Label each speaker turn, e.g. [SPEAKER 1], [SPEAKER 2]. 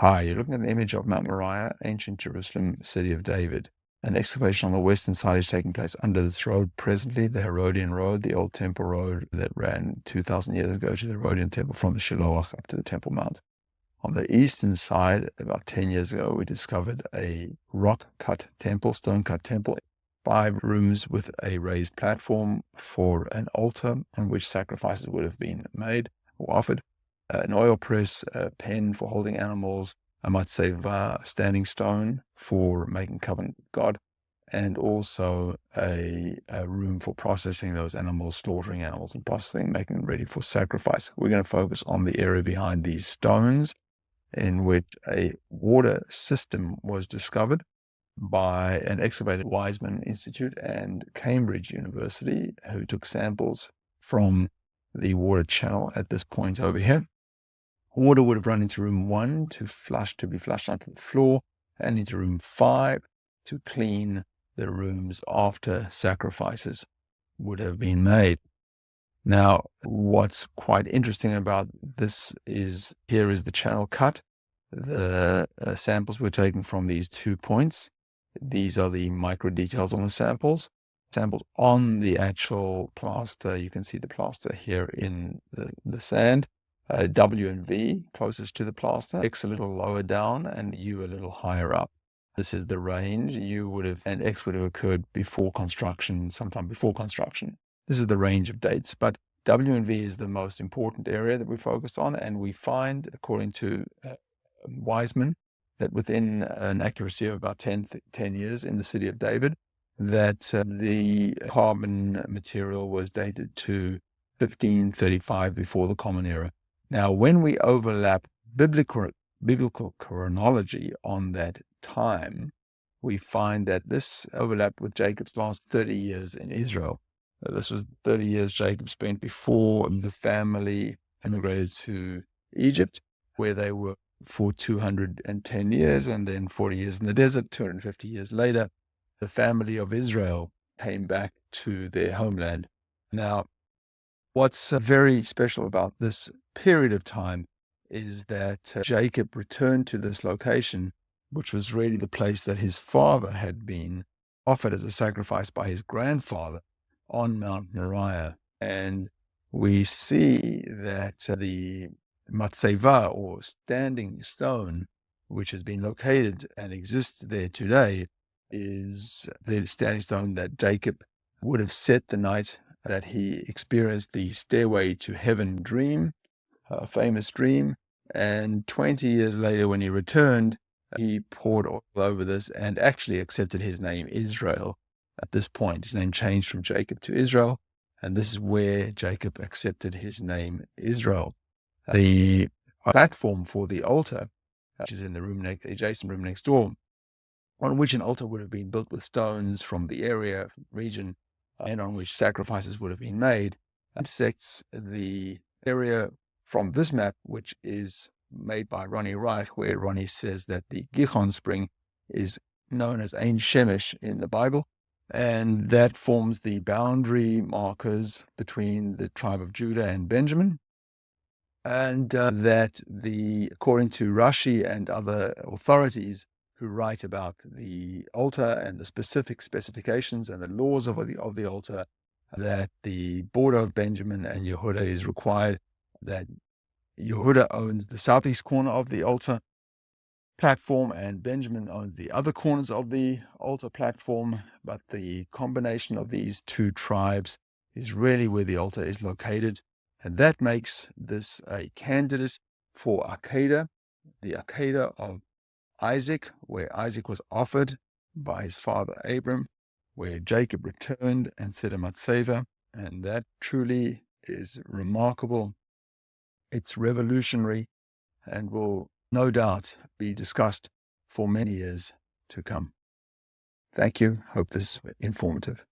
[SPEAKER 1] Hi, you're looking at an image of Mount Moriah, ancient Jerusalem, city of David. An excavation on the western side is taking place under this road presently, the Herodian Road, the old temple road that ran 2,000 years ago to the Herodian temple from the Shiloah up to the Temple Mount. On the eastern side, about 10 years ago, we discovered a rock-cut temple, stone-cut temple, 5 rooms with a raised platform for an altar on which sacrifices would have been made or offered, an oil press, a pen for holding animals, a matzeva, standing stone for making covenant with God, and also a room for processing those animals, slaughtering animals and processing, making them ready for sacrifice. We're going to focus on the area behind these stones in which a water system was discovered by an excavator, Wiseman Institute and Cambridge University, who took samples from the water channel at this point over here. Water would have run into room 1 to be flushed onto the floor, and into room 5 to clean the rooms after sacrifices would have been made. Now, what's quite interesting about this is here is the channel cut. The samples were taken from these 2 points. These are the micro details on the samples. Samples on the actual plaster, you can see the plaster here in the sand. W and V closest to the plaster, X a little lower down, and U a little higher up. This is the range. U would have, and X would have occurred before construction, sometime before construction. This is the range of dates, but W and V is the most important area that we focus on, and we find, according to Wiseman, that within an accuracy of about 10 years in the city of David, that the carbon material was dated to 1535 before the Common Era. Now, when we overlap biblical chronology on that time, we find that this overlapped with Jacob's last 30 years in Israel. This was 30 years Jacob spent before the family immigrated to Egypt, where they were for 210 years, and then 40 years in the desert. 250 years later, the family of Israel came back to their homeland. Now, what's very special about this period of time is that Jacob returned to this location, which was really the place that his father had been offered as a sacrifice by his grandfather on Mount Moriah. And we see that the matzeva, or standing stone, which has been located and exists there today, is the standing stone that Jacob would have set the night that he experienced the stairway to heaven dream, a famous dream. And 20 years later, when he returned, he poured oil over this and actually accepted his name Israel. At this point, his name changed from Jacob to Israel, and this is where Jacob accepted his name Israel. The platform for the altar, which is in the adjacent room next door, on which an altar would have been built with stones from the area, region, and on which sacrifices would have been made, intersects the area from this map, which is made by Ronnie Reich, where Ronnie says that the Gihon spring is known as Ein Shemesh in the Bible, and that forms the boundary markers between the tribe of Judah and Benjamin. And that according to Rashi and other authorities who write about the altar and the specific specifications and the laws of the altar, that the border of Benjamin and Yehuda is required, that Yehuda owns the southeast corner of the altar platform and Benjamin owns the other corners of the altar platform, but the combination of these 2 tribes is really where the altar is located. And that makes this a candidate for Akedah, the Akedah of Isaac, where Isaac was offered by his father Abram, where Jacob returned and set a matzeva. And that truly is remarkable. It's revolutionary and will no doubt be discussed for many years to come. Thank you. Hope this was informative.